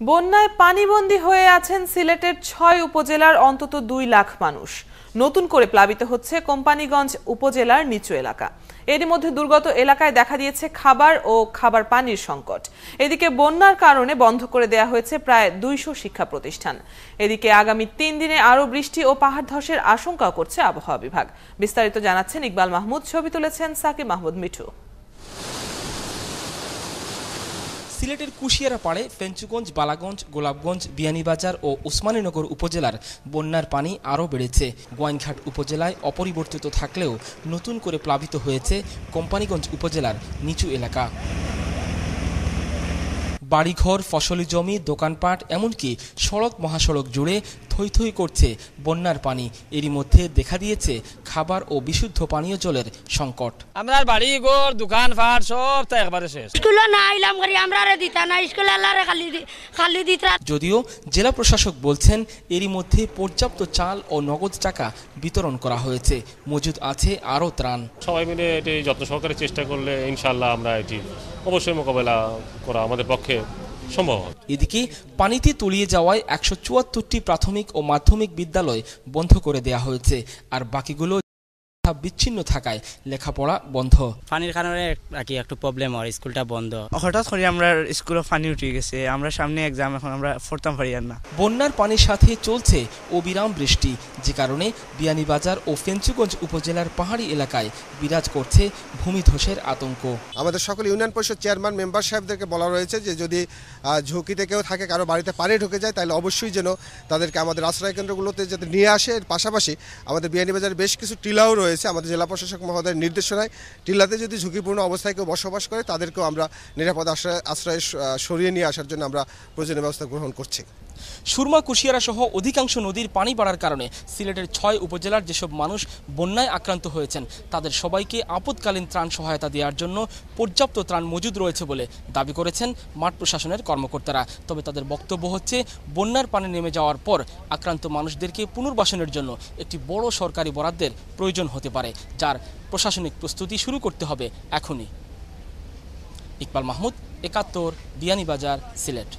বন্যায় পানিবন্দী হয়ে আছেন সিলেটের ৬ উপজেলার অন্তত ২ লাখ মানুষ। নতুন করে প্লাবিত হচ্ছে কোম্পানীগঞ্জ উপজেলার নিচু এলাকা। এরই মধ্যে দুর্গত এলাকায় দেখা দিয়েছে খাবার ও খাবার পানির সংকট। এদিকে বন্যার কারণে বন্ধ করে দেয়া হয়েছে প্রায় ২০০ শিক্ষা প্রতিষ্ঠান। এদিকে আগামী ৩ দিনে আরও বৃষ্টি ও পাহাড় ধসের আশঙ্কা করছে আবহাওয়া বিভাগ। বিস্তারিত জানাচ্ছেন ইকবাল মাহমুদ, ছবি তুলেছেন সাকিব মাহমুদ মিঠু। সিলেটের কুশিয়ারাপাড়ে, ফেঞ্চুগঞ্জ, বালাগঞ্জ, গোলাপগঞ্জ, বিয়ানীবাজার ও ওসমানীনগর উপজেলার বন্যার পানি আরও বেড়েছে। গোয়াইনঘাট উপজেলায় অপরিবর্তিত থাকলেও নতুন করে প্লাবিত হয়েছে কোম্পানীগঞ্জ উপজেলার নিচু এলাকা। বাড়িঘর, ফসলি জমি, দোকানপাট, এমনকি সড়ক মহাসড়ক জুড়ে থই থই করছে বন্যার পানি। এরই মধ্যে দেখা দিয়েছে খাবার ও বিশুদ্ধ পানীয় জলের সংকট। আমরা বাড়িঘর, দোকানপাট সব তো একবারে শেষ। স্কুলে না আইলাম করি আমরা দিতা না, স্কুলে আল্লাহরে খালি দিতা। যদিও জেলা প্রশাসক বলছেন এরই মধ্যে পর্যাপ্ত চাল ও নগদ টাকা বিতরণ করা হয়েছে, মজুদ আছে আরও ত্রাণ। সবাই মিলে এটি যত্ন সহকারে চেষ্টা করলে ইনশাআল্লাহ আমরা এটি অবশ্যই মোকাবেলা করা আমাদের পক্ষে সম্ভব। এদিকে পানিতে তলিয়ে যাওয়ায় ১৭৪টি প্রাথমিক ও মাধ্যমিক বিদ্যালয় বন্ধ করে দেয়া হয়েছে, আর বাকিগুলো বিচ্ছিন্ন থাকায় লেখাপড়া বন্ধ। পানির কারণে একটু প্রবলেম হয়, স্কুলটা বন্ধ। হঠাৎ করে আমরা স্কুলে পানি উঠে গেছে, আমরা সামনে এক্সাম, এখন আমরা পড়তাম পারি না। বন্যার পানির সাথে চলছে অবিরাম বৃষ্টি, যে কারণে বিয়ানীবাজার ও ফেঞ্চুগঞ্জ উপজেলার পাহাড়ি এলাকায় বিরাজ করছে ভূমিধসের আতঙ্ক। আমাদের সকল ইউনিয়ন পরিষদ চেয়ারম্যান মেম্বার সাহেবদেরকে বলা রয়েছে যে যদি ঝুঁকিতে কেউ থাকে, কারো বাড়িতে পানি ঢুকে যায়, তাহলে অবশ্যই যেন তাদেরকে আমাদের আশ্রয় কেন্দ্রগুলোতে যাতে নিয়ে আসে। এর পাশাপাশি আমাদের বিয়ানীবাজারে বেশ কিছু টিলাও রয়েছে। আমাদের জেলা প্রশাসক মহোদয়ের নির্দেশনায় টিলাতে যদি ঝুঁকিপূর্ণ অবস্থায় কেউ বসবাস করে তাদেরকেও আমরা নিরাপদ আশ্রয়ে সরিয়ে নিয়ে আসার জন্য আমরা প্রয়োজনীয় ব্যবস্থা গ্রহণ করছি। সুরমা, কুশিয়ারা সহ অধিকাংশ নদীর পানি বাড়ার কারণে সিলেটের ৬ উপজেলার যেসব মানুষ বন্যায় আক্রান্ত হয়েছেন তাদের সবাইকে আপদকালীন ত্রাণ সহায়তা দেওয়ার জন্য পর্যাপ্ত ত্রাণ মজুদ রয়েছে বলে দাবি করেছেন মাঠ প্রশাসনের কর্মকর্তারা। তবে তাদের বক্তব্য হচ্ছে বন্যার পানি নেমে যাওয়ার পর আক্রান্ত মানুষদেরকে পুনর্বাসনের জন্য একটি বড় সরকারি বরাদ্দের প্রয়োজন হতে পারে, যার প্রশাসনিক প্রস্তুতি শুরু করতে হবে এখনই। ইকবাল মাহমুদ, ৭১, বিয়ানীবাজার, সিলেট।